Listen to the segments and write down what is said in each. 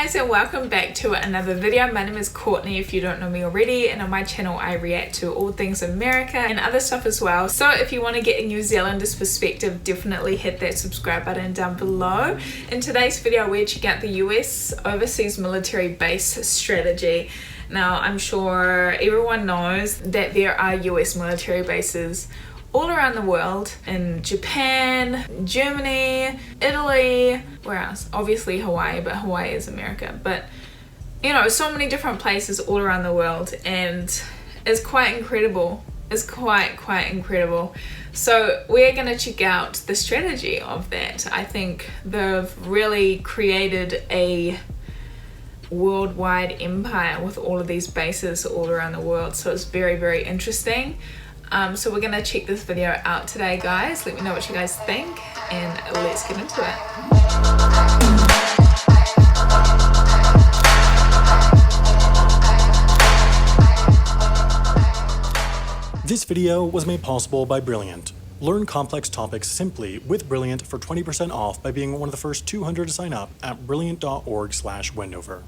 guys, and welcome back to another video. My name is Courtney if you don't know me already, and on my channel I react to all things America and other stuff as well. So if you want to get a New Zealander's perspective, definitely hit that subscribe button down below. In today's video we're checking out the US overseas military base strategy. Now I'm sure everyone knows that there are US military bases all around the world, in Japan, Germany, Italy, where else? Obviously Hawaii, but Hawaii is America. But you know, so many different places all around the world, and it's quite incredible. It's quite incredible. So we're gonna check out the strategy of that. I think they've really created a worldwide empire with all of these bases all around the world. So it's very interesting. So we're gonna check this video out today, guys. Let me know what you guys think, and let's get into it. This video was made possible by Brilliant. Learn complex topics simply with Brilliant for 20% off by being one of the first 200 to sign up at brilliant.org/Wendover.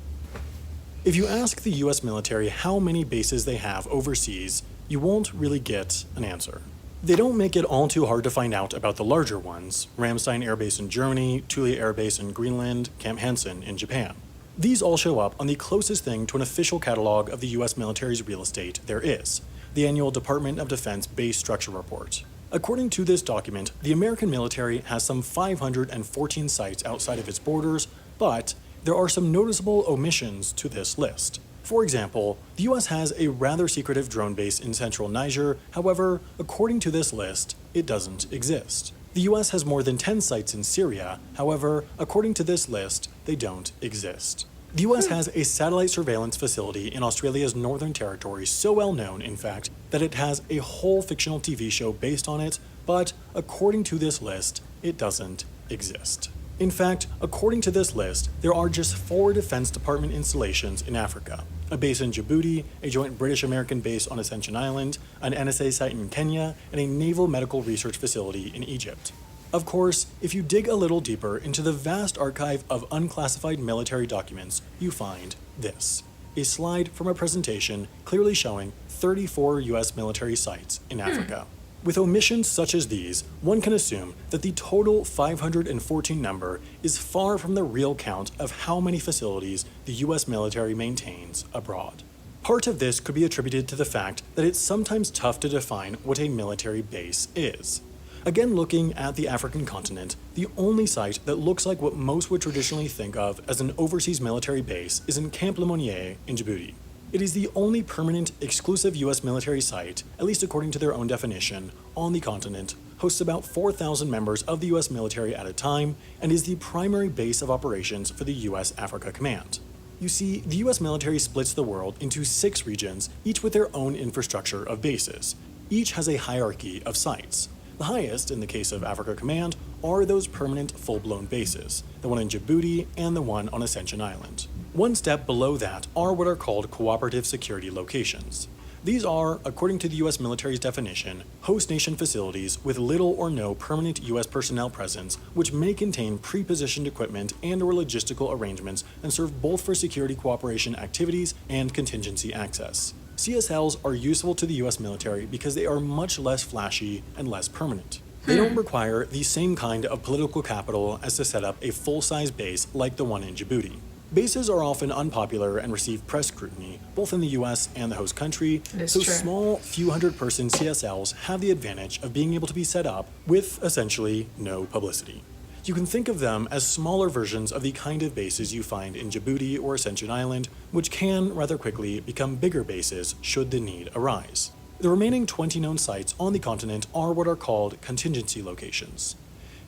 If you ask the US military how many bases they have overseas, you won't really get an answer. They don't make it all too hard to find out about the larger ones: Ramstein Air Base in Germany, Thule Air Base in Greenland, Camp Hansen in Japan. These all show up on the closest thing to an official catalog of the US military's real estate there is, the annual Department of Defense Base Structure Report. According to this document, the American military has some 514 sites outside of its borders, but there are some noticeable omissions to this list. For example, the US has a rather secretive drone base in central Niger. However, according to this list, it doesn't exist. The US has more than 10 sites in Syria. However, according to this list, they don't exist. The US has a satellite surveillance facility in Australia's Northern Territory, so well known, in fact, that it has a whole fictional TV show based on it, but according to this list, it doesn't exist. In fact, according to this list, there are just 4 Defense Department installations in Africa: a base in Djibouti, a joint British-American base on Ascension Island, an NSA site in Kenya, and a naval medical research facility in Egypt. Of course, if you dig a little deeper into the vast archive of unclassified military documents, you find this: a slide from a presentation clearly showing 34 US military sites in Africa. With omissions such as these, one can assume that the total 514 number is far from the real count of how many facilities the US military maintains abroad. Part of this could be attributed to the fact that it's sometimes tough to define what a military base is. Again, looking at the African continent, the only site that looks like what most would traditionally think of as an overseas military base is in Camp Lemonnier in Djibouti. It is the only permanent, exclusive US military site, at least according to their own definition, on the continent, hosts about 4,000 members of the US military at a time, and is the primary base of operations for the US Africa Command. You see, the US military splits the world into 6 regions, each with their own infrastructure of bases. Each has a hierarchy of sites. The highest, in the case of Africa Command, are those permanent, full-blown bases, the one in Djibouti and the one on Ascension Island. One step below that are what are called cooperative security locations. These are, according to the US military's definition, host nation facilities with little or no permanent US personnel presence, which may contain pre-positioned equipment and/or logistical arrangements and serve both for security cooperation activities and contingency access. CSLs are useful to the US military because they are much less flashy and less permanent. They don't require the same kind of political capital as to set up a full-size base like the one in Djibouti. Bases are often unpopular and receive press scrutiny, both in the US and the host country, so small, few hundred-person CSLs have the advantage of being able to be set up with essentially no publicity. You can think of them as smaller versions of the kind of bases you find in Djibouti or Ascension Island, which can rather quickly become bigger bases should the need arise. The remaining 20 known sites on the continent are what are called contingency locations.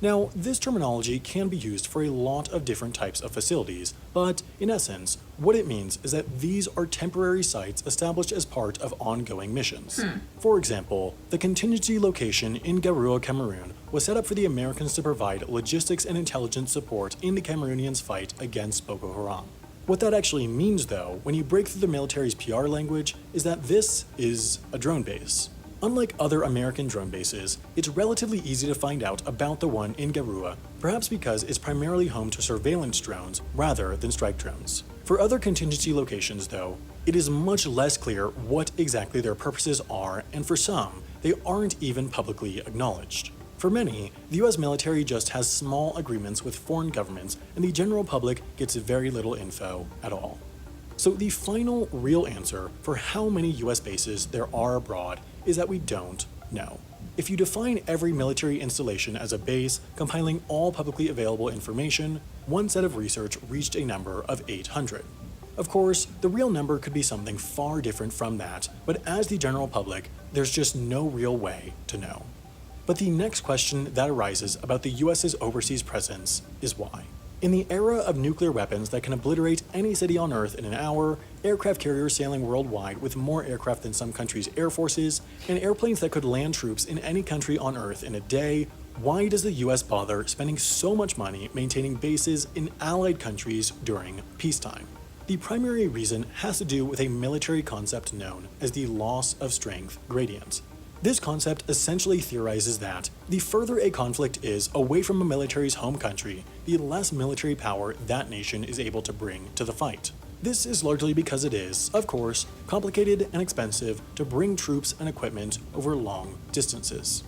Now, this terminology can be used for a lot of different types of facilities, but in essence, what it means is that these are temporary sites established as part of ongoing missions. For example, the contingency location in Garoua, Cameroon was set up for the Americans to provide logistics and intelligence support in the Cameroonians' fight against Boko Haram. What that actually means, though, when you break through the military's PR language, is that this is a drone base. Unlike other American drone bases, it's relatively easy to find out about the one in Garua, perhaps because it's primarily home to surveillance drones rather than strike drones. For other contingency locations, though, it is much less clear what exactly their purposes are, and for some, they aren't even publicly acknowledged. For many, the US military just has small agreements with foreign governments, and the general public gets very little info at all. So the final real answer for how many US bases there are abroad is that we don't know. If you define every military installation as a base compiling all publicly available information, one set of research reached a number of 800. Of course, the real number could be something far different from that, but as the general public, there's just no real way to know. But the next question that arises about the US's overseas presence is why. In the era of nuclear weapons that can obliterate any city on Earth in an hour, aircraft carriers sailing worldwide with more aircraft than some countries' air forces, and airplanes that could land troops in any country on Earth in a day, why does the US bother spending so much money maintaining bases in allied countries during peacetime? The primary reason has to do with a military concept known as the loss of strength gradient. This concept essentially theorizes that the further a conflict is away from a military's home country, the less military power that nation is able to bring to the fight. This is largely because it is, of course, complicated and expensive to bring troops and equipment over long distances.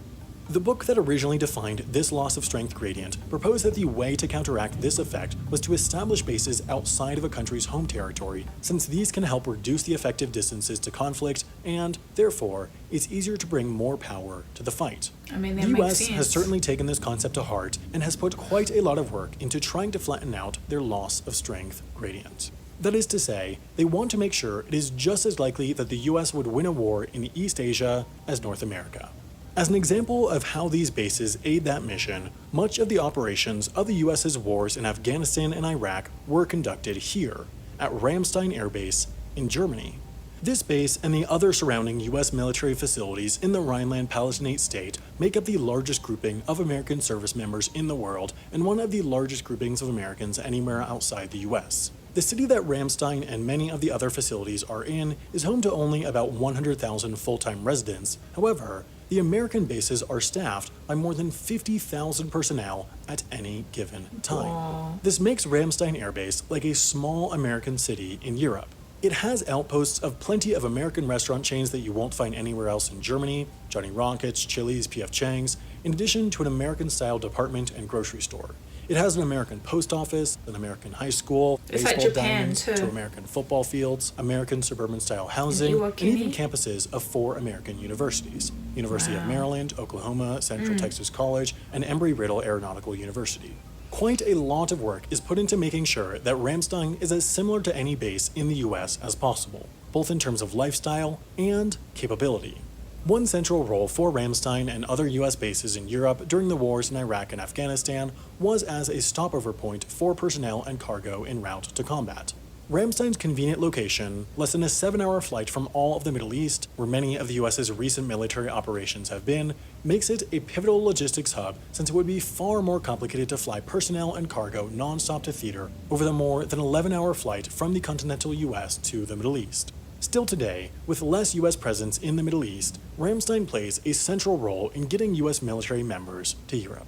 The book that originally defined this loss of strength gradient proposed that the way to counteract this effect was to establish bases outside of a country's home territory, since these can help reduce the effective distances to conflict, and, therefore, it's easier to bring more power to the fight. The US has certainly taken this concept to heart and has put quite a lot of work into trying to flatten out their loss of strength gradient. That is to say, they want to make sure it is just as likely that the US would win a war in East Asia as North America. As an example of how these bases aid that mission, much of the operations of the US's wars in Afghanistan and Iraq were conducted here, at Ramstein Air Base in Germany. This base and the other surrounding US military facilities in the Rhineland-Palatinate state make up the largest grouping of American service members in the world and one of the largest groupings of Americans anywhere outside the US. The city that Ramstein and many of the other facilities are in is home to only about 100,000 full-time residents. However, the American bases are staffed by more than 50,000 personnel at any given time. Aww. This makes Ramstein Air Base like a small American city in Europe. It has outposts of plenty of American restaurant chains that you won't find anywhere else in Germany, Johnny Rockets, Chili's, P.F. Chang's, in addition to an American-style department and grocery store. It has an American post office, an American high school, It's baseball like Japan, diamonds, too. 2 American football fields, American suburban-style housing, and even campuses of 4 American universities: University of Maryland, Oklahoma, Central Texas College, and Embry-Riddle Aeronautical University. Quite a lot of work is put into making sure that Ramstein is as similar to any base in the US as possible, both in terms of lifestyle and capability. One central role for Ramstein and other US bases in Europe during the wars in Iraq and Afghanistan was as a stopover point for personnel and cargo en route to combat. Ramstein's convenient location, less than a 7-hour flight from all of the Middle East, where many of the US's recent military operations have been, makes it a pivotal logistics hub since it would be far more complicated to fly personnel and cargo non-stop to theater over the more than 11-hour flight from the continental US to the Middle East. Still today, with less US presence in the Middle East, Ramstein plays a central role in getting US military members to Europe.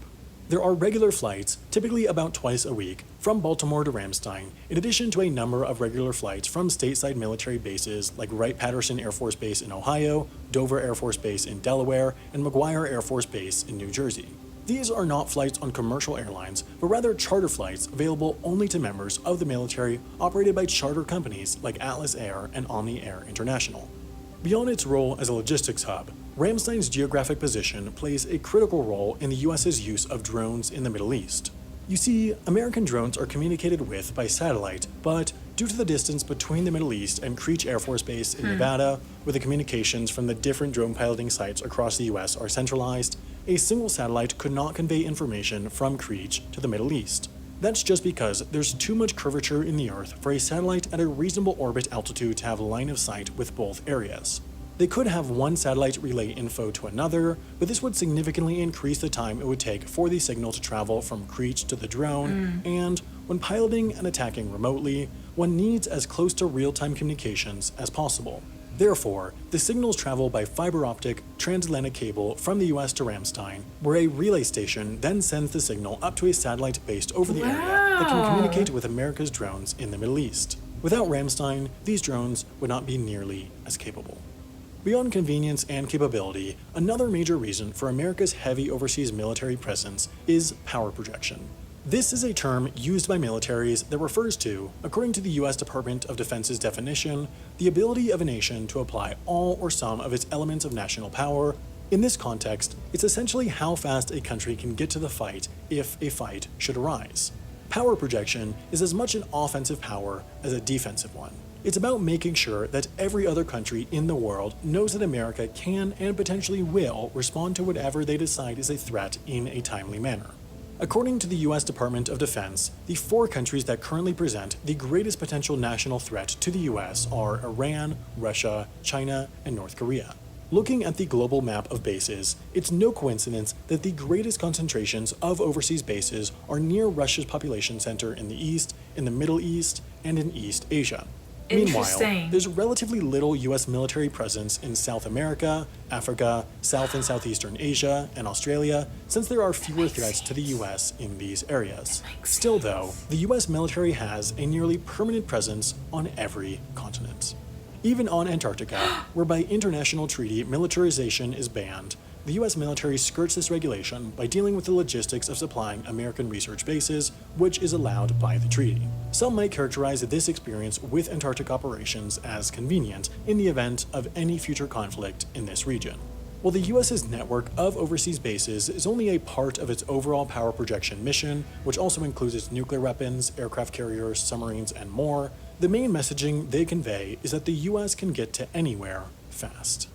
There are regular flights, typically about twice a week, from Baltimore to Ramstein, in addition to a number of regular flights from stateside military bases like Wright-Patterson Air Force Base in Ohio, Dover Air Force Base in Delaware, and McGuire Air Force Base in New Jersey. These are not flights on commercial airlines, but rather charter flights available only to members of the military operated by charter companies like Atlas Air and Omni Air International. Beyond its role as a logistics hub, Ramstein's geographic position plays a critical role in the US's use of drones in the Middle East. You see, American drones are communicated with by satellite, but due to the distance between the Middle East and Creech Air Force Base in Nevada, where the communications from the different drone piloting sites across the US are centralized, a single satellite could not convey information from Creech to the Middle East. That's just because there's too much curvature in the Earth for a satellite at a reasonable orbit altitude to have line of sight with both areas. They could have one satellite relay info to another, but this would significantly increase the time it would take for the signal to travel from Creech to the drone, and when piloting and attacking remotely, one needs as close to real-time communications as possible. Therefore, the signals travel by fiber optic transatlantic cable from the US to Ramstein, where a relay station then sends the signal up to a satellite based over the area that can communicate with America's drones in the Middle East. Without Ramstein, these drones would not be nearly as capable. Beyond convenience and capability, another major reason for America's heavy overseas military presence is power projection. This is a term used by militaries that refers to, according to the US Department of Defense's definition, the ability of a nation to apply all or some of its elements of national power. In this context, it's essentially how fast a country can get to the fight if a fight should arise. Power projection is as much an offensive power as a defensive one. It's about making sure that every other country in the world knows that America can and potentially will respond to whatever they decide is a threat in a timely manner. According to the US Department of Defense, the 4 countries that currently present the greatest potential national threat to the US are Iran, Russia, China, and North Korea. Looking at the global map of bases, it's no coincidence that the greatest concentrations of overseas bases are near Russia's population center in the East, in the Middle East, and in East Asia. Meanwhile, there's relatively little US military presence in South America, Africa, South and Southeastern Asia, and Australia, since there are fewer threats to the US in these areas. Still though, the US military has a nearly permanent presence on every continent. Even on Antarctica, where by international treaty militarization is banned, the US military skirts this regulation by dealing with the logistics of supplying American research bases, which is allowed by the treaty. Some might characterize this experience with Antarctic operations as convenient in the event of any future conflict in this region. While the US's network of overseas bases is only a part of its overall power projection mission, which also includes its nuclear weapons, aircraft carriers, submarines, and more, the main messaging they convey is that the US can get to anywhere fast.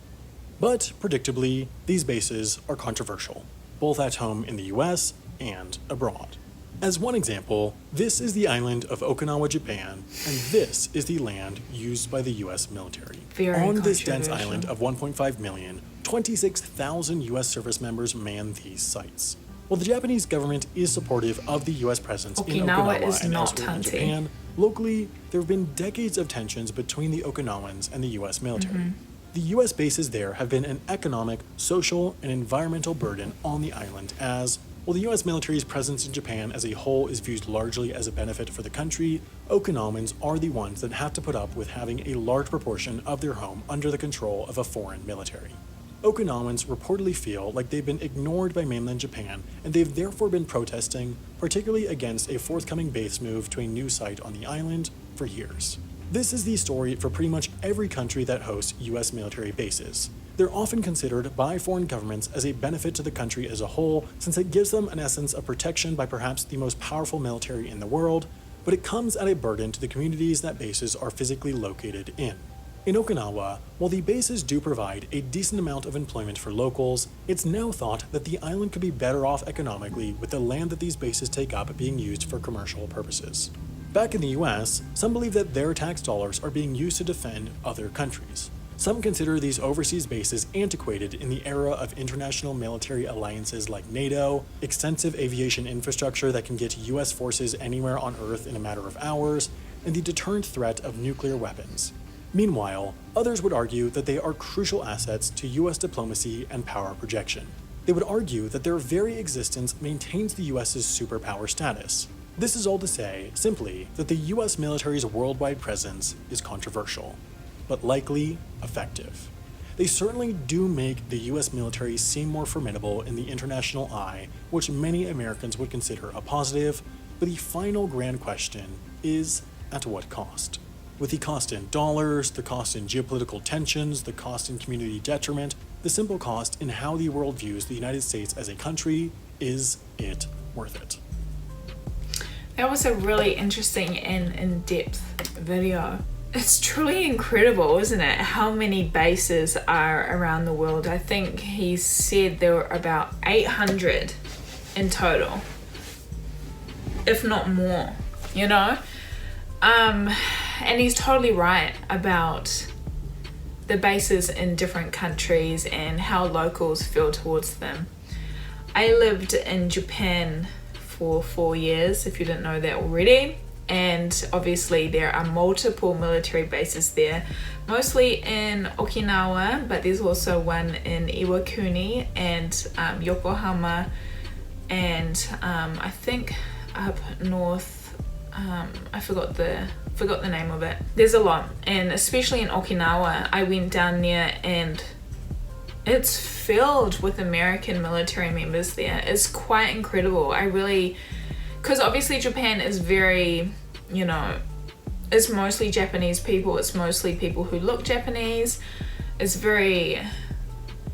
But, predictably, these bases are controversial, both at home in the US and abroad. As one example, this is the island of Okinawa, Japan, and this is the land used by the US military. On this dense island of 1.5 million, 26,000 US service members man these sites. While the Japanese government is supportive of the US presence in Okinawa and elsewhere in Japan, locally, there have been decades of tensions between the Okinawans and the US military. The US bases there have been an economic, social, and environmental burden on the island as, while the US military's presence in Japan as a whole is viewed largely as a benefit for the country, Okinawans are the ones that have to put up with having a large proportion of their home under the control of a foreign military. Okinawans reportedly feel like they've been ignored by mainland Japan, and they've therefore been protesting, particularly against a forthcoming base move to a new site on the island, for years. This is the story for pretty much every country that hosts US military bases. They're often considered by foreign governments as a benefit to the country as a whole, since it gives them an essence of protection by perhaps the most powerful military in the world, but it comes at a burden to the communities that bases are physically located in. In Okinawa, while the bases do provide a decent amount of employment for locals, it's now thought that the island could be better off economically with the land that these bases take up being used for commercial purposes. Back in the US, some believe that their tax dollars are being used to defend other countries. Some consider these overseas bases antiquated in the era of international military alliances like NATO, extensive aviation infrastructure that can get US forces anywhere on Earth in a matter of hours, and the deterrent threat of nuclear weapons. Meanwhile, others would argue that they are crucial assets to US diplomacy and power projection. They would argue that their very existence maintains the US's superpower status. This is all to say, simply, that the US military's worldwide presence is controversial, but likely effective. They certainly do make the US military seem more formidable in the international eye, which many Americans would consider a positive, but the final grand question is, at what cost? With the cost in dollars, the cost in geopolitical tensions, the cost in community detriment, the simple cost in how the world views the United States as a country, is it worth it? That was a really interesting and in-depth video. It's truly incredible, isn't it? How many bases are around the world. I think he said there were about 800 in total, if not more, you know? And he's totally right about the bases in different countries and how locals feel towards them. I lived in Japan for 4 years, if you didn't know that already, and obviously there are multiple military bases there, mostly in Okinawa, but there's also one in Iwakuni and Yokohama, and I think up north, I forgot the name of it. There's a lot, and especially in Okinawa, I went down there and it's filled with American military members there. It's quite incredible. Because obviously Japan is very, it's mostly Japanese people. It's mostly people who look Japanese. It's very,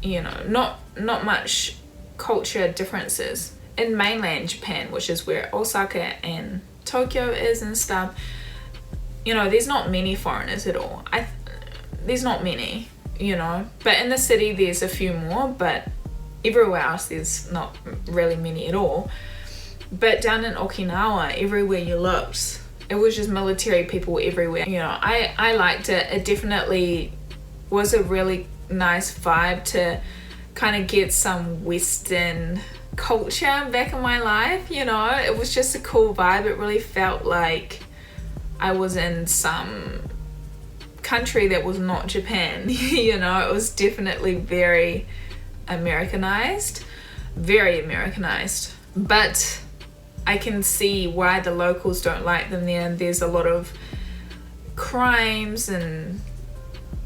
not much culture differences. In mainland Japan, which is where Osaka and Tokyo is and stuff, there's not many foreigners at all. There's not many. But in the city there's a few more, but everywhere else there's not really many at all. But down in Okinawa, everywhere you looked, it was just military people everywhere. I liked it. It definitely was a really nice vibe to kind of get some Western culture back in my life. It was just a cool vibe. It really felt like I was in some country that was not Japan. It was definitely very Americanized, but I can see why the locals don't like them there, and there's a lot of crimes and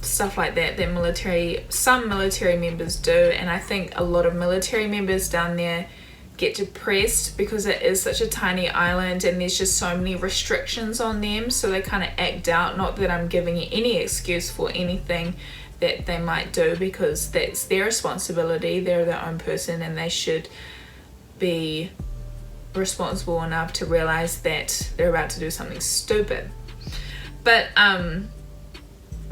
stuff like that some military members do, and I think a lot of military members down there get depressed because it is such a tiny island and there's just so many restrictions on them, so they kind of act out. Not that I'm giving any excuse for anything that they might do, because that's their responsibility. They're their own person and they should be responsible enough to realize that they're about to do something stupid. But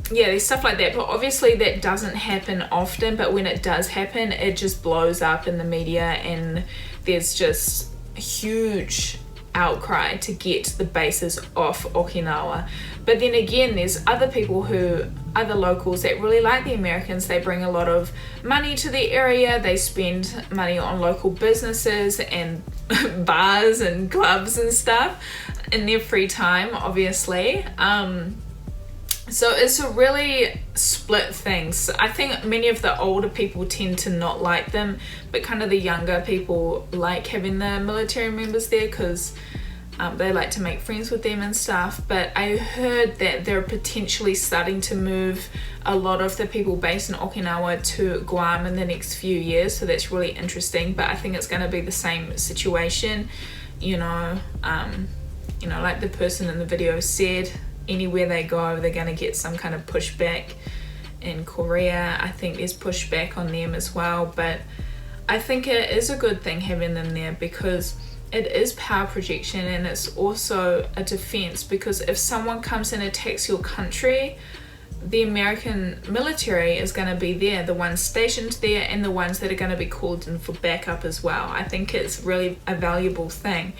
there's stuff like that, but obviously that doesn't happen often, but when it does happen, it just blows up in the media, and there's just a huge outcry to get the bases off Okinawa. But then again, there's other locals that really like the Americans. They bring a lot of money to the area. They spend money on local businesses and bars and clubs and stuff in their free time, obviously. So it's a really split thing. So I think many of the older people tend to not like them, but kind of the younger people like having the military members there because they like to make friends with them and stuff. But I heard that they're potentially starting to move a lot of the people based in Okinawa to Guam in the next few years, so that's really interesting. But I think it's going to be the same situation, like the person in the video said, anywhere they go they're going to get some kind of pushback. In Korea, I think there's pushback on them as well, but I think it is a good thing having them there because it is power projection, and it's also a defense, because if someone comes and attacks your country, the American military is going to be there, the ones stationed there and the ones that are going to be called in for backup as well. I think it's really a valuable thing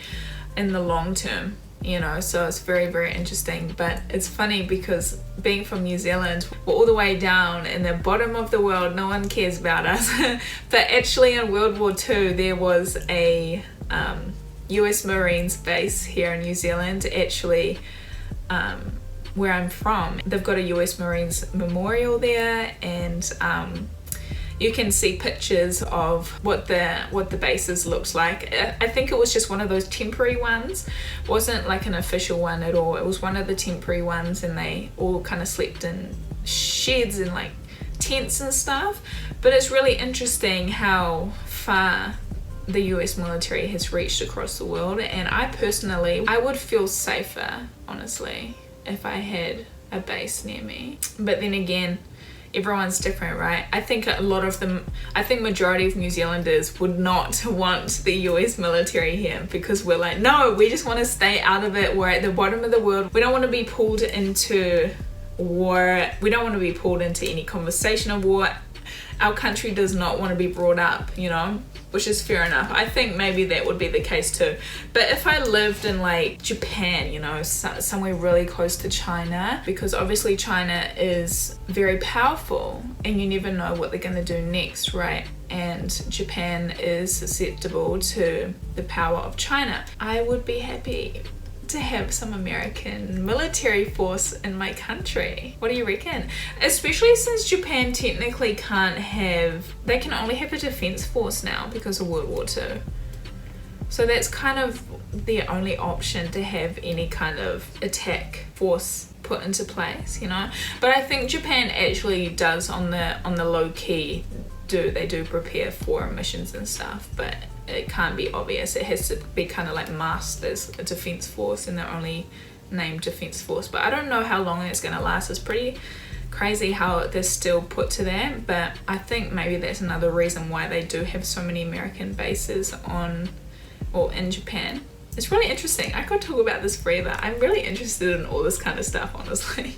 in the long term, so it's very, very interesting. But it's funny because being from New Zealand, we're all the way down in the bottom of the world, no one cares about us. But actually in World War II there was a US Marines base here in New Zealand, actually, where I'm from. They've got a US Marines memorial there, and you can see pictures of what the bases looked like. I think it was just one of those temporary ones. It wasn't like an official one at all. It was one of the temporary ones, and they all kind of slept in sheds and like tents and stuff. But it's really interesting how far the US military has reached across the world, and I would feel safer, honestly, if I had a base near me. But then again, everyone's different, right? I think majority of New Zealanders would not want the US military here, because we're like, no, we just want to stay out of it. We're at the bottom of the world. We don't want to be pulled into war. We don't want to be pulled into any conversation of war. Our country does not want to be brought up, which is fair enough. I think maybe that would be the case too. But if I lived in like Japan, somewhere really close to China, because obviously China is very powerful and you never know what they're going to do next, right? And Japan is susceptible to the power of China. I would be happy to have some American military force in my country. What do you reckon? Especially since Japan technically they can only have a defense force now because of World War II. So that's kind of the only option, to have any kind of attack force put into place, you know. But I think Japan actually does on the low key they do prepare for missions and stuff, but it can't be obvious. It has to be kind of like masked as a defense force, and they're only named defense force. But I don't know how long it's going to last. It's pretty crazy how they're still put to that, but I think maybe that's another reason why they do have so many American bases in Japan. It's really interesting. I could talk about this forever. I'm really interested in all this kind of stuff, honestly.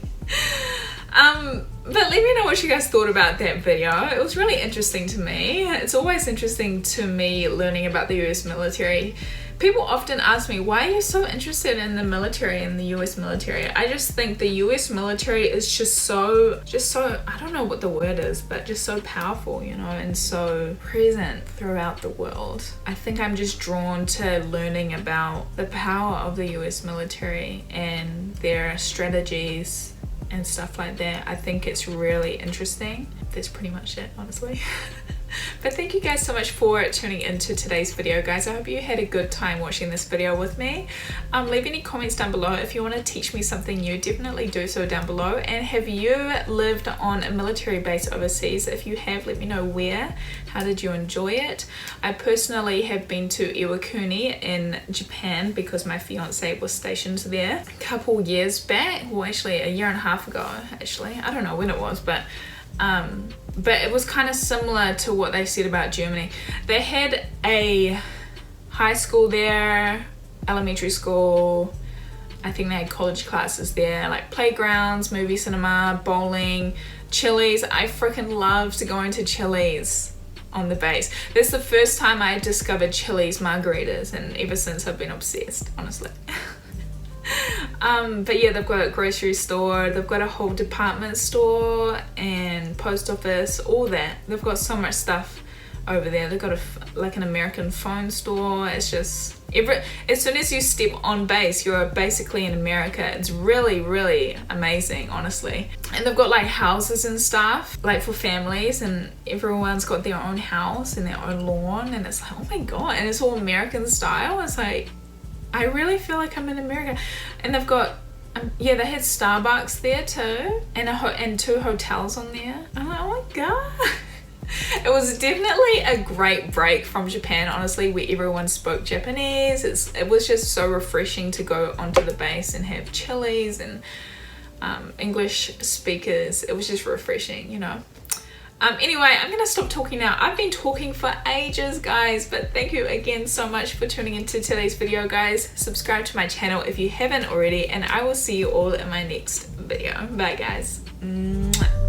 But let me know what you guys thought about that video. It was really interesting to me. It's always interesting to me learning about the US military. People often ask me, why are you so interested in the military and the US military? I just think the US military is just so, I don't know what the word is, but just so powerful, you know, and so present throughout the world. I think I'm just drawn to learning about the power of the US military and their strategies and stuff like that. I think it's really interesting. That's pretty much it, honestly. But thank you guys so much for tuning into today's video, guys. I hope you had a good time watching this video with me. Leave any comments down below. If you want to teach me something new, definitely do so down below. And have you lived on a military base overseas? If you have, let me know where. How did you enjoy it? I personally have been to Iwakuni in Japan because my fiance was stationed there a couple years back. Well, actually a year and a half ago, actually. I don't know when it was, but it was kind of similar to what they said about Germany. They had a high school there, elementary school, I think they had college classes there, like playgrounds, movie cinema, bowling, Chili's. I freaking loved going to Chili's on the base. That's the first time I discovered Chili's margaritas, and ever since I've been obsessed, honestly. But yeah, they've got a grocery store, they've got a whole department store and post office, all that. They've got so much stuff over there. They've got like an American phone store. It's just as soon as you step on base, you're basically in America. It's really, really amazing, honestly. And they've got like houses and stuff, like for families, and everyone's got their own house and their own lawn, and it's like, oh my god, and it's all American style. It's like, I really feel like I'm in America. And they've got, yeah, they had Starbucks there too, and 2 hotels on there. I'm like, oh my god. It was definitely a great break from Japan, honestly, where everyone spoke Japanese. It was just so refreshing to go onto the base and have Chili's and English speakers. It was just refreshing, you know. Anyway, I'm gonna stop talking now. I've been talking for ages, guys, but thank you again so much for tuning into today's video, guys. Subscribe to my channel if you haven't already, and I will see you all in my next video. Bye, guys. Mwah.